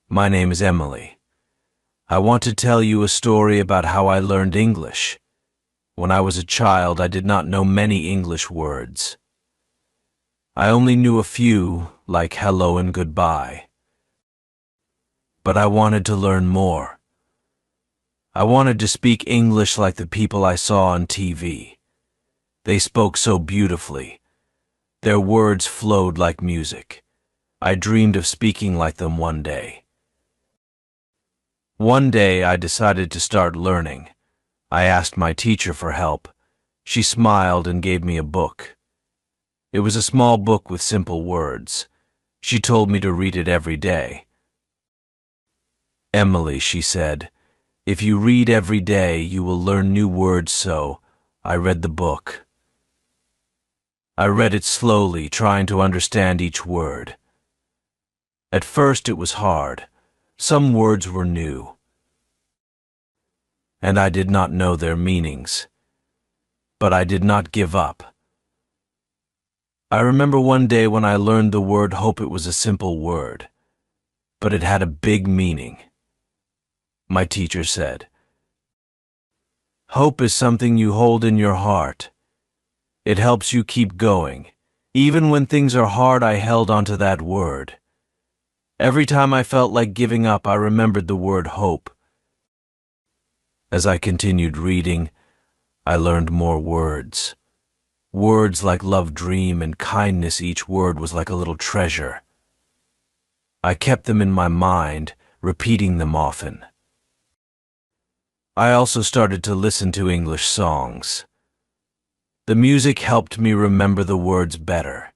My name is Emily. I want to tell you a story about how I learned English. When I was a child, I did not know many English words. I only knew a few, like hello and goodbye. But I wanted to learn more. I wanted to speak English like the people I saw on TV. They spoke so beautifully. Their words flowed like music. I dreamed of speaking like them one day. One day I decided to start learning. I asked my teacher for help. She smiled and gave me a book. It was a small book with simple words. She told me to read it every day. "Emily," she said, "if you read every day, you will learn new words." So I read the book. I read it slowly, trying to understand each word. At first it was hard. Some words were new, and I did not know their meanings. But I did not give up. I remember one day when I learned the word hope. It was a simple word, but it had a big meaning. My teacher said, "Hope is something you hold in your heart. It helps you keep going. Even when things are hard, I held onto that word. Every time I felt like giving up, I remembered the word hope." As I continued reading, I learned more words. Words like love, dream, and kindness. Each word was like a little treasure. I kept them in my mind, repeating them often. I also started to listen to English songs. The music helped me remember the words better.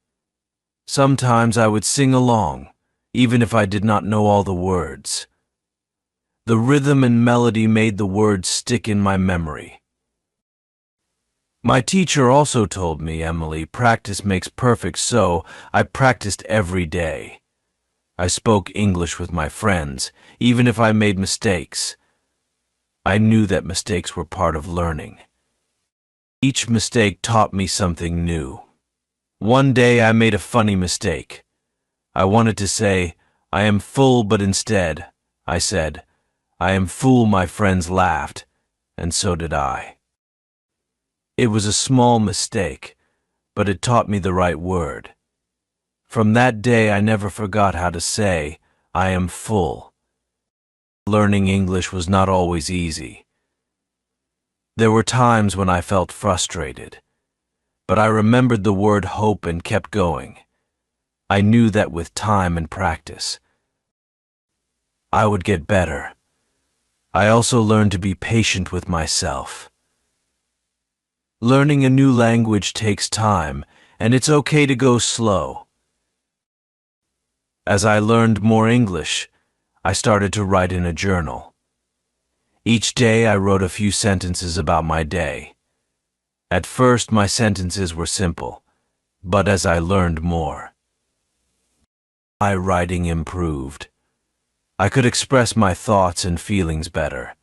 Sometimes I would sing along, even if I did not know all the words. The rhythm and melody made the words stick in my memory. My teacher also told me, "Emily, practice makes perfect," so I practiced every day. I spoke English with my friends, even if I made mistakes. I knew that mistakes were part of learning. Each mistake taught me something new. One day I made a funny mistake. I wanted to say, "I am full," but instead, I said, "I am full." My friends laughed, and so did I. It was a small mistake, but it taught me the right word. From that day, I never forgot how to say, "I am full." Learning English was not always easy. There were times when I felt frustrated, but I remembered the word hope and kept going. I knew that with time and practice, I would get better. I also learned to be patient with myself. Learning a new language takes time, and it's okay to go slow. As I learned more English, I started to write in a journal. Each day I wrote a few sentences about my day. At first my sentences were simple, but as I learned more, my writing improved. I could express my thoughts and feelings better.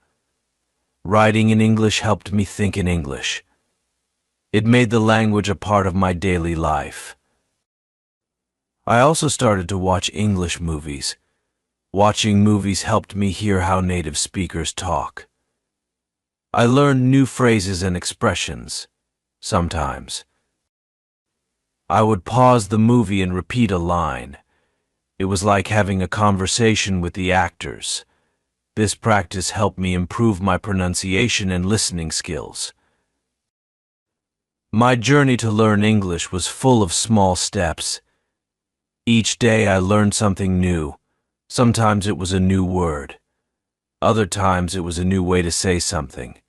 Writing in English helped me think in English. It made the language a part of my daily life. I also started to watch English movies. Watching movies helped me hear how native speakers talk. I learned new phrases and expressions. Sometimes I would pause the movie and repeat a line. It was like having a conversation with the actors. This practice helped me improve my pronunciation and listening skills. My journey to learn English was full of small steps. Each day I learned something new. Sometimes it was a new word. Other times it was a new way to say something.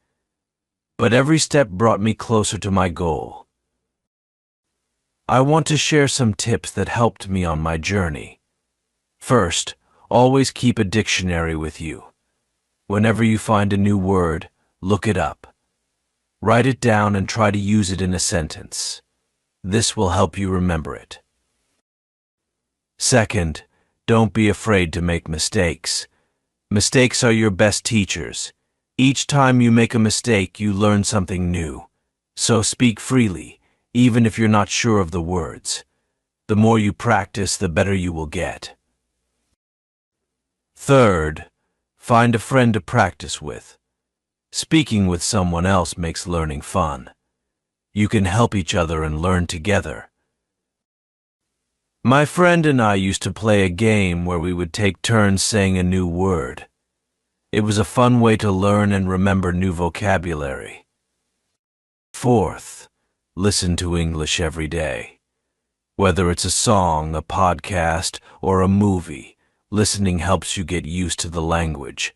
But every step brought me closer to my goal. I want to share some tips that helped me on my journey. First, always keep a dictionary with you. Whenever you find a new word, look it up. Write it down and try to use it in a sentence. This will help you remember it. Second, don't be afraid to make mistakes. Mistakes are your best teachers. Each time you make a mistake, you learn something new. So speak freely, even if you're not sure of the words. The more you practice, the better you will get. Third, find a friend to practice with. Speaking with someone else makes learning fun. You can help each other and learn together. My friend and I used to play a game where we would take turns saying a new word. It was a fun way to learn and remember new vocabulary. Fourth, listen to English every day. Whether it's a song, a podcast, or a movie, listening helps you get used to the language.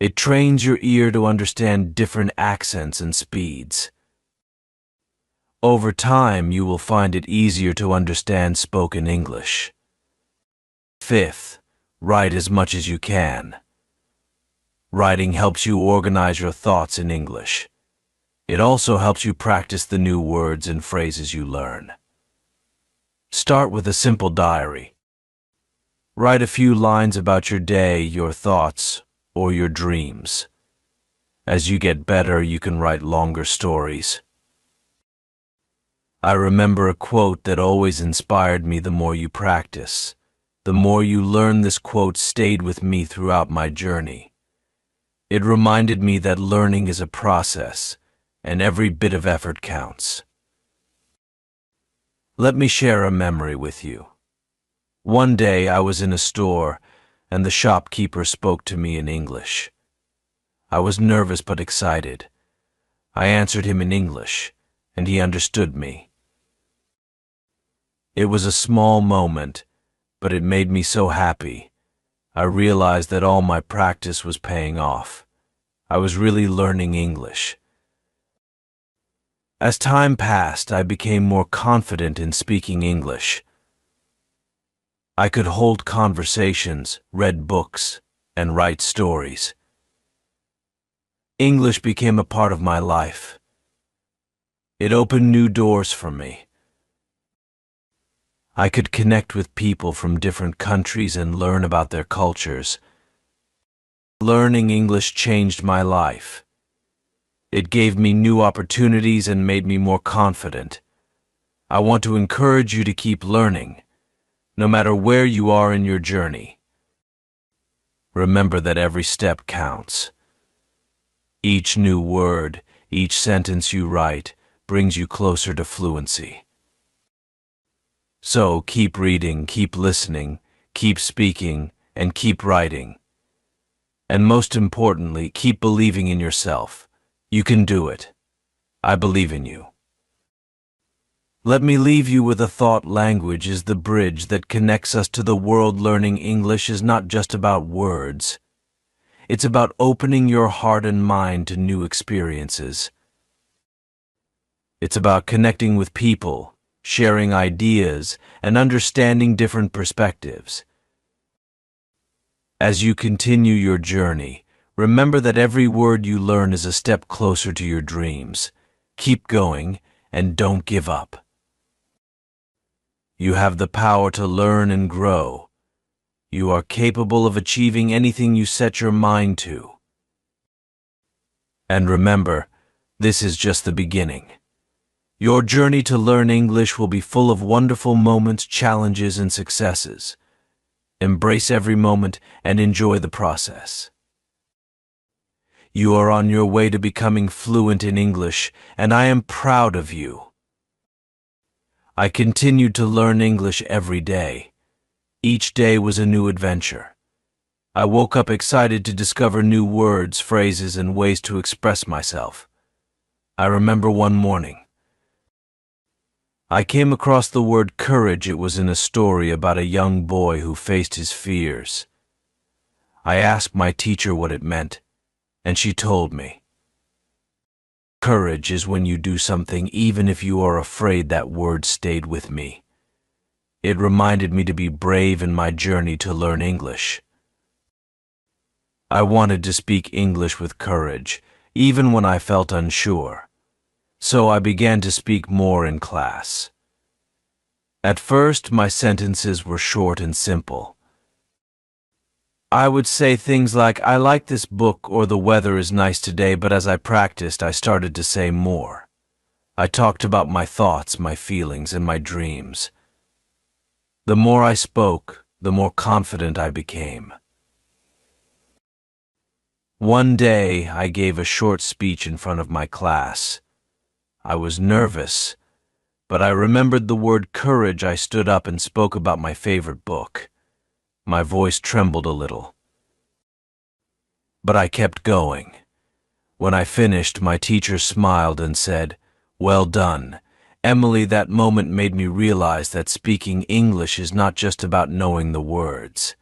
It trains your ear to understand different accents and speeds. Over time, you will find it easier to understand spoken English. Fifth, write as much as you can. Writing helps you organize your thoughts in English. It also helps you practice the new words and phrases you learn. Start with a simple diary. Write a few lines about your day, your thoughts, or your dreams. As you get better, you can write longer stories. I remember a quote that always inspired me: the more you practice, the more you learn. This quote stayed with me throughout my journey. It reminded me that learning is a process, and every bit of effort counts. Let me share a memory with you. One day I was in a store, and the shopkeeper spoke to me in English. I was nervous but excited. I answered him in English, and he understood me. It was a small moment, but it made me so happy. I realized that all my practice was paying off. I was really learning English. As time passed, I became more confident in speaking English. I could hold conversations, read books, and write stories. English became a part of my life. It opened new doors for me. I could connect with people from different countries and learn about their cultures. Learning English changed my life. It gave me new opportunities and made me more confident. I want to encourage you to keep learning, no matter where you are in your journey. Remember that every step counts. Each new word, each sentence you write, brings you closer to fluency. So keep reading, keep listening, keep speaking, and keep writing. And most importantly, keep believing in yourself. You can do it. I believe in you. Let me leave you with a thought: language is the bridge that connects us to the world. Learning English is not just about words. It's about opening your heart and mind to new experiences. It's about connecting with people, sharing ideas, and understanding different perspectives. As you continue your journey, remember that every word you learn is a step closer to your dreams. Keep going and don't give up. You have the power to learn and grow. You are capable of achieving anything you set your mind to. And remember, this is just the beginning. Your journey to learn English will be full of wonderful moments, challenges, and successes. Embrace every moment and enjoy the process. You are on your way to becoming fluent in English, and I am proud of you. I continued to learn English every day. Each day was a new adventure. I woke up excited to discover new words, phrases, and ways to express myself. I remember one morning, I came across the word courage. It was in a story about a young boy who faced his fears. I asked my teacher what it meant, and she told me. Courage is when you do something even if you are afraid. That word stayed with me. It reminded me to be brave in my journey to learn English. I wanted to speak English with courage, even when I felt unsure. So I began to speak more in class. At first, my sentences were short and simple. I would say things like, "I like this book," or "The weather is nice today," but as I practiced, I started to say more. I talked about my thoughts, my feelings, and my dreams. The more I spoke, the more confident I became. One day, I gave a short speech in front of my class. I was nervous, but I remembered the word courage. I stood up and spoke about my favorite book. My voice trembled a little, but I kept going. When I finished, my teacher smiled and said, "Well done, Emily." That moment made me realize that speaking English is not just about knowing the words.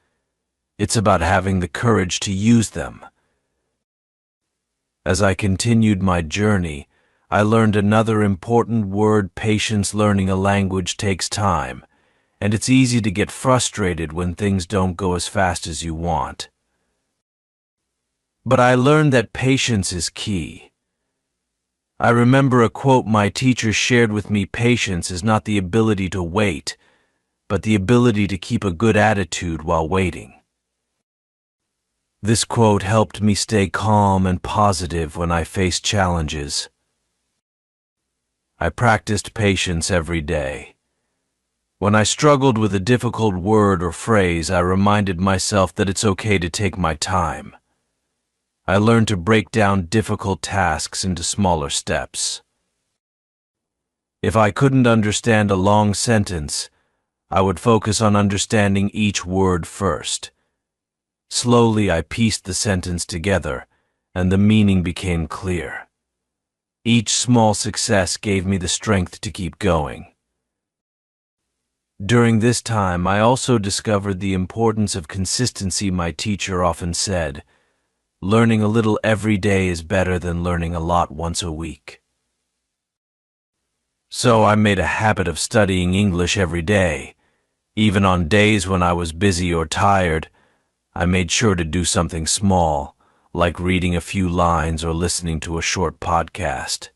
It's about having the courage to use them. As I continued my journey, I learned another important word: patience. Learning a language takes time, and it's easy to get frustrated when things don't go as fast as you want. But I learned that patience is key. I remember a quote my teacher shared with me: patience is not the ability to wait, but the ability to keep a good attitude while waiting. This quote helped me stay calm and positive when I faced challenges. I practiced patience every day. When I struggled with a difficult word or phrase, I reminded myself that it's okay to take my time. I learned to break down difficult tasks into smaller steps. If I couldn't understand a long sentence, I would focus on understanding each word first. Slowly, I pieced the sentence together, and the meaning became clear. Each small success gave me the strength to keep going. During this time, I also discovered the importance of consistency. My teacher often said, "Learning a little every day is better than learning a lot once a week." So I made a habit of studying English every day. Even on days when I was busy or tired, I made sure to do something small, like reading a few lines or listening to a short podcast.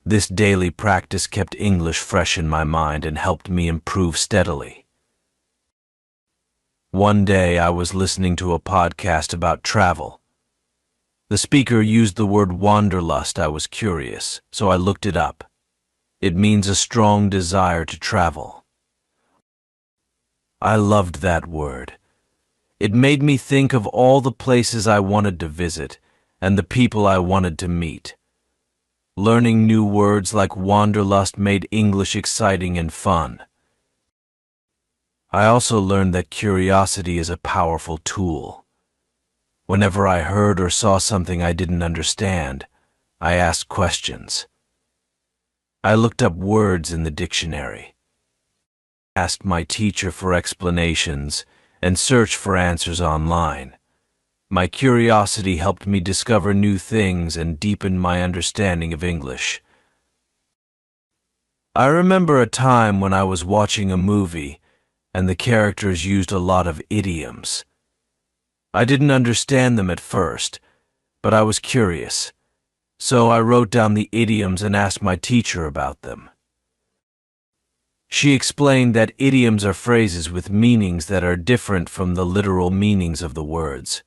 This daily practice kept English fresh in my mind and helped me improve steadily. One day I was listening to a podcast about travel. The speaker used the word wanderlust. I was curious, so I looked it up. It means a strong desire to travel. I loved that word. It made me think of all the places I wanted to visit and the people I wanted to meet. Learning new words like wanderlust made English exciting and fun. I also learned that curiosity is a powerful tool. Whenever I heard or saw something I didn't understand, I asked questions. I looked up words in the dictionary, asked my teacher for explanations, and searched for answers online. My curiosity helped me discover new things and deepened my understanding of English. I remember a time when I was watching a movie and the characters used a lot of idioms. I didn't understand them at first, but I was curious, so I wrote down the idioms and asked my teacher about them. She explained that idioms are phrases with meanings that are different from the literal meanings of the words.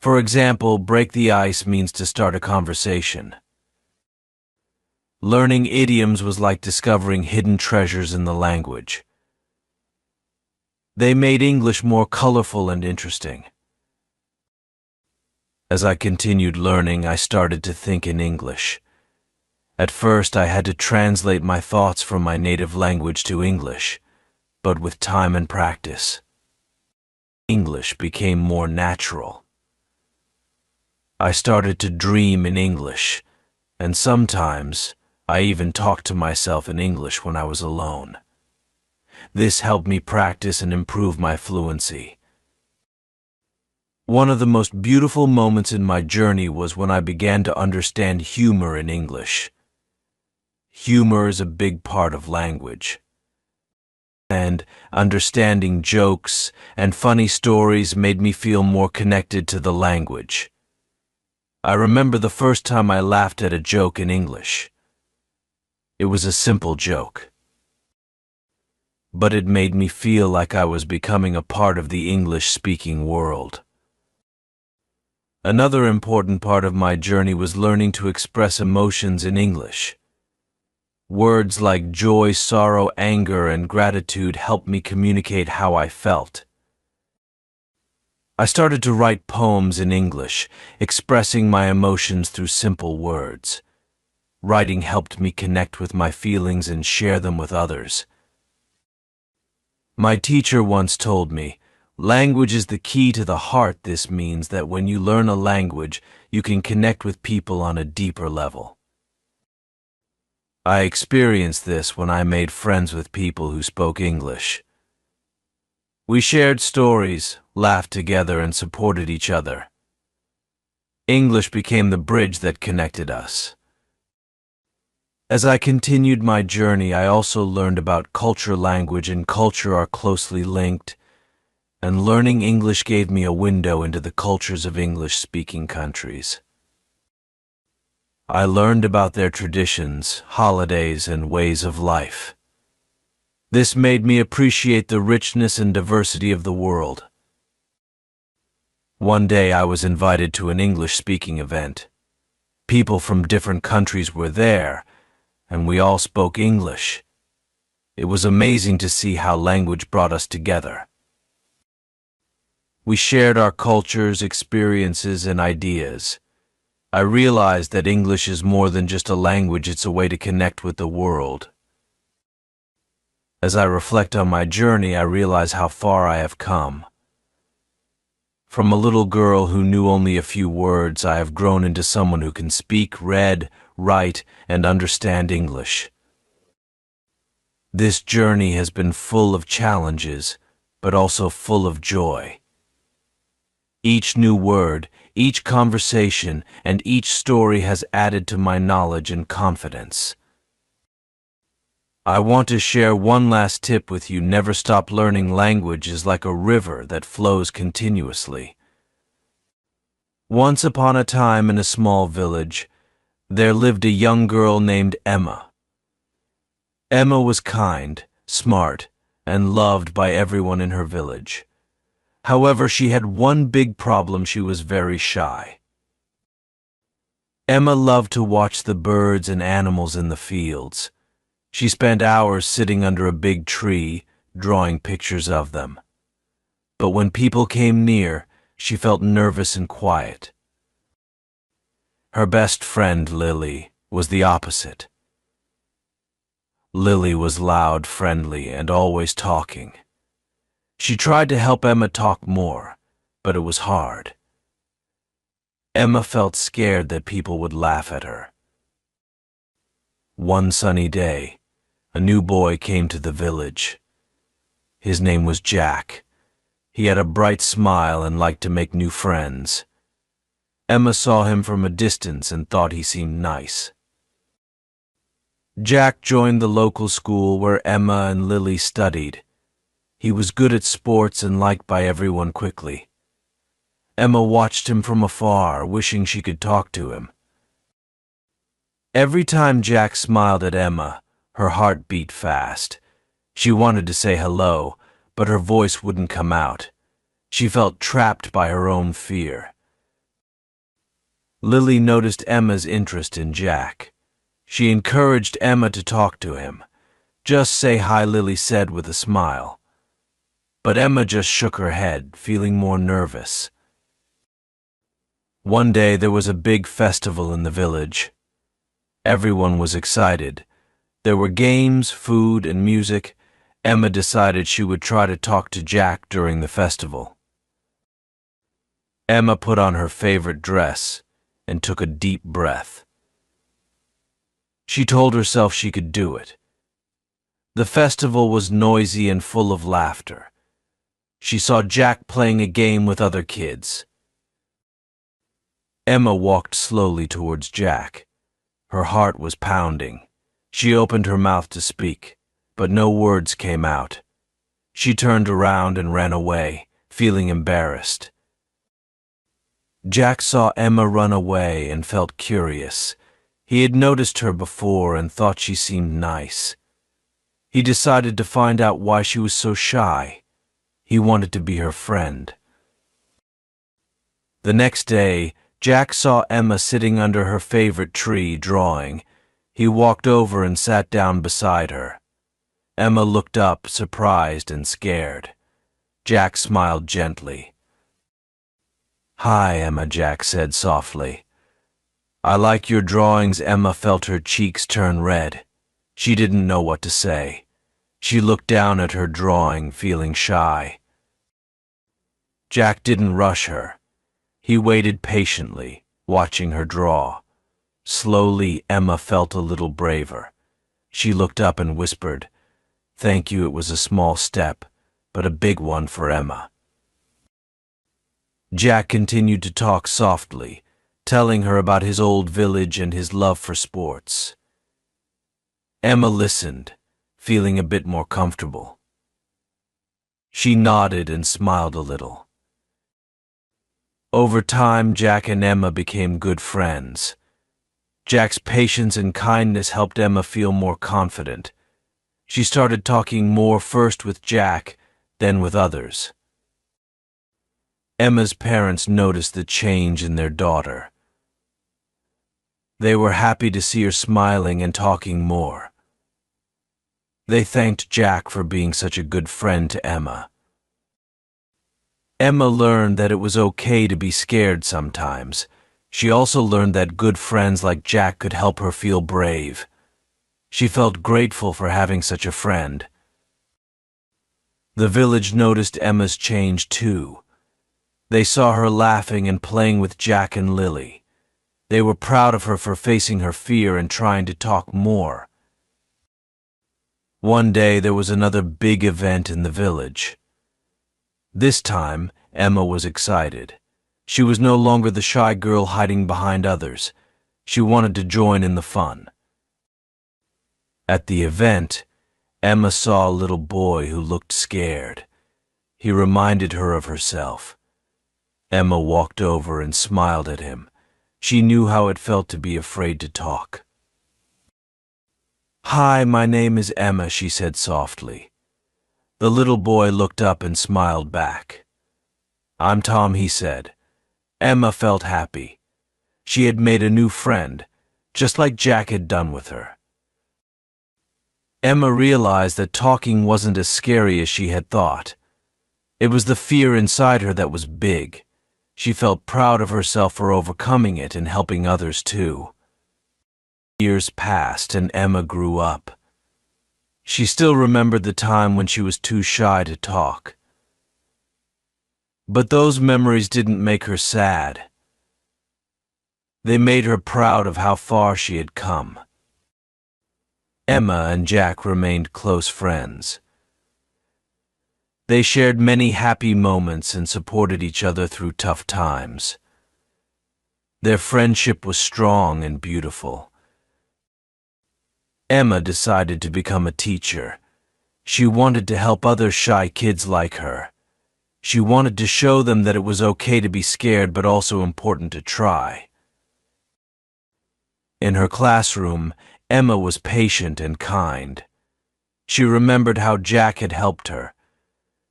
For example, break the ice means to start a conversation. Learning idioms was like discovering hidden treasures in the language. They made English more colorful and interesting. As I continued learning, I started to think in English. At first, I had to translate my thoughts from my native language to English, but with time and practice, English became more natural. I started to dream in English, and sometimes I even talked to myself in English when I was alone. This helped me practice and improve my fluency. One of the most beautiful moments in my journey was when I began to understand humor in English. Humor is a big part of language, and understanding jokes and funny stories made me feel more connected to the language. I remember the first time I laughed at a joke in English. It was a simple joke, but it made me feel like I was becoming a part of the English-speaking world. Another important part of my journey was learning to express emotions in English. Words like joy, sorrow, anger, and gratitude helped me communicate how I felt. I started to write poems in English, expressing my emotions through simple words. Writing helped me connect with my feelings and share them with others. My teacher once told me, "Language is the key to the heart." This means that when you learn a language, you can connect with people on a deeper level. I experienced this when I made friends with people who spoke English. We shared stories, laughed together, and supported each other. English became the bridge that connected us. As I continued my journey, I also learned about culture. Language and culture are closely linked, and learning English gave me a window into the cultures of English-speaking countries. I learned about their traditions, holidays, and ways of life. This made me appreciate the richness and diversity of the world. One day I was invited to an English-speaking event. People from different countries were there, and we all spoke English. It was amazing to see how language brought us together. We shared our cultures, experiences, and ideas. I realized that English is more than just a language, it's a way to connect with the world. As I reflect on my journey, I realize how far I have come. From a little girl who knew only a few words, I have grown into someone who can speak, read, write, and understand English. This journey has been full of challenges, but also full of joy. Each new word, each conversation, and each story has added to my knowledge and confidence. I want to share one last tip with you. Never stop learning. Language is like a river that flows continuously. Once upon a time in a small village, there lived a young girl named Emma. Emma was kind, smart, and loved by everyone in her village. However, she had one big problem: she was very shy. Emma loved to watch the birds and animals in the fields. She spent hours sitting under a big tree, drawing pictures of them. But when people came near, she felt nervous and quiet. Her best friend, Lily, was the opposite. Lily was loud, friendly, and always talking. She tried to help Emma talk more, but it was hard. Emma felt scared that people would laugh at her. One sunny day, a new boy came to the village. His name was Jack. He had a bright smile and liked to make new friends. Emma saw him from a distance and thought he seemed nice. Jack joined the local school where Emma and Lily studied. He was good at sports and liked by everyone quickly. Emma watched him from afar, wishing she could talk to him. Every time Jack smiled at Emma, her heart beat fast. She wanted to say hello, but her voice wouldn't come out. She felt trapped by her own fear. Lily noticed Emma's interest in Jack. She encouraged Emma to talk to him. "Just say hi," Lily said with a smile. But Emma just shook her head, feeling more nervous. One day there was a big festival in the village. Everyone was excited. There were games, food, and music. Emma decided she would try to talk to Jack during the festival. Emma put on her favorite dress and took a deep breath. She told herself she could do it. The festival was noisy and full of laughter. She saw Jack playing a game with other kids. Emma walked slowly towards Jack. Her heart was pounding. She opened her mouth to speak, but no words came out. She turned around and ran away, feeling embarrassed. Jack saw Emma run away and felt curious. He had noticed her before and thought she seemed nice. He decided to find out why she was so shy. He wanted to be her friend. The next day, Jack saw Emma sitting under her favorite tree drawing. He walked over and sat down beside her. Emma looked up, surprised and scared. Jack smiled gently. "Hi, Emma," Jack said softly. "I like your drawings." Emma felt her cheeks turn red. She didn't know what to say. She looked down at her drawing, feeling shy. Jack didn't rush her. He waited patiently, watching her draw. Slowly, Emma felt a little braver. She looked up and whispered, "Thank you." It was a small step, but a big one for Emma. Jack continued to talk softly, telling her about his old village and his love for sports. Emma listened, feeling a bit more comfortable. She nodded and smiled a little. Over time, Jack and Emma became good friends. Jack's patience and kindness helped Emma feel more confident. She started talking more, first with Jack, then with others. Emma's parents noticed the change in their daughter. They were happy to see her smiling and talking more. They thanked Jack for being such a good friend to Emma. Emma learned that it was okay to be scared sometimes. She also learned that good friends like Jack could help her feel brave. She felt grateful for having such a friend. The village noticed Emma's change too. They saw her laughing and playing with Jack and Lily. They were proud of her for facing her fear and trying to talk more. One day there was another big event in the village. This time, Emma was excited. She was no longer the shy girl hiding behind others. She wanted to join in the fun. At the event, Emma saw a little boy who looked scared. He reminded her of herself. Emma walked over and smiled at him. She knew how it felt to be afraid to talk. "Hi, my name is Emma," she said softly. The little boy looked up and smiled back. "I'm Tom," he said. Emma felt happy. She had made a new friend, just like Jack had done with her. Emma realized that talking wasn't as scary as she had thought. It was the fear inside her that was big. She felt proud of herself for overcoming it and helping others too. Years passed and Emma grew up. She still remembered the time when she was too shy to talk. But those memories didn't make her sad. They made her proud of how far she had come. Emma and Jack remained close friends. They shared many happy moments and supported each other through tough times. Their friendship was strong and beautiful. Emma decided to become a teacher. She wanted to help other shy kids like her. She wanted to show them that it was okay to be scared, but also important to try. In her classroom, Emma was patient and kind. She remembered how Jack had helped her.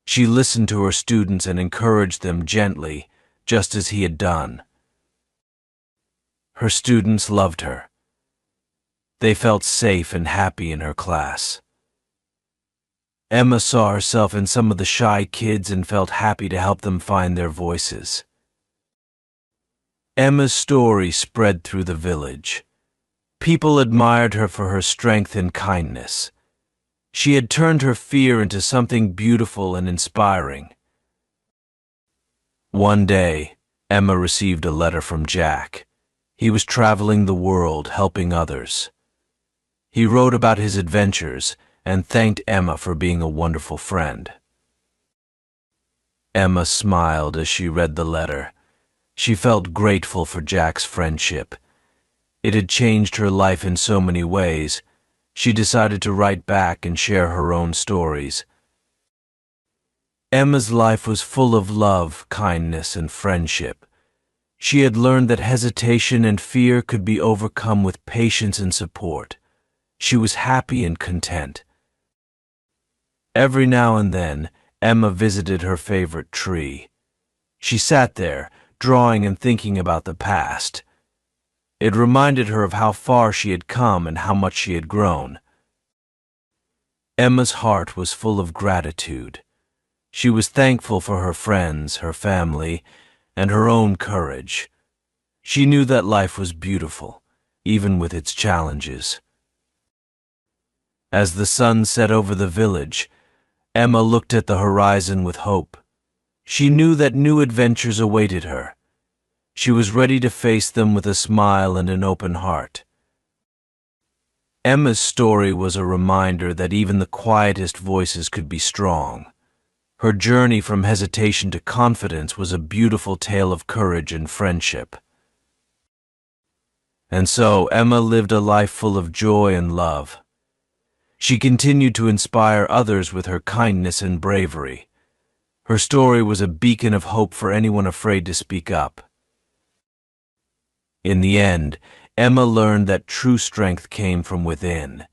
She listened to her students and encouraged them gently, just as he had done. Her students loved her. They felt safe and happy in her class. Emma saw herself in some of the shy kids and felt happy to help them find their voices. Emma's story spread through the village. People admired her for her strength and kindness. She had turned her fear into something beautiful and inspiring. One day, Emma received a letter from Jack. He was traveling the world, helping others. He wrote about his adventures and thanked Emma for being a wonderful friend. Emma smiled as she read the letter. She felt grateful for Jack's friendship. It had changed her life in so many ways. She decided to write back and share her own stories. Emma's life was full of love, kindness, and friendship. She had learned that hesitation and fear could be overcome with patience and support. She was happy and content. Every now and then, Emma visited her favorite tree. She sat there, drawing and thinking about the past. It reminded her of how far she had come and how much she had grown. Emma's heart was full of gratitude. She was thankful for her friends, her family, and her own courage. She knew that life was beautiful, even with its challenges. As the sun set over the village, Emma looked at the horizon with hope. She knew that new adventures awaited her. She was ready to face them with a smile and an open heart. Emma's story was a reminder that even the quietest voices could be strong. Her journey from hesitation to confidence was a beautiful tale of courage and friendship. And so Emma lived a life full of joy and love. She continued to inspire others with her kindness and bravery. Her story was a beacon of hope for anyone afraid to speak up. In the end, Emma learned that true strength came from within.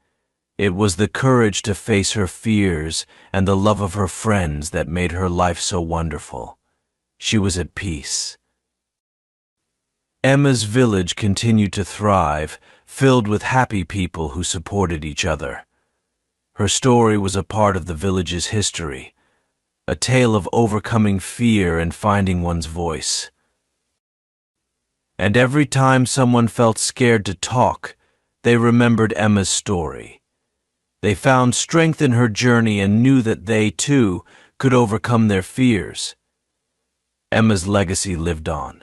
It was the courage to face her fears and the love of her friends that made her life so wonderful. She was at peace. Emma's village continued to thrive, filled with happy people who supported each other. Her story was a part of the village's history, a tale of overcoming fear and finding one's voice. And every time someone felt scared to talk, they remembered Emma's story. They found strength in her journey and knew that they, too, could overcome their fears. Emma's legacy lived on.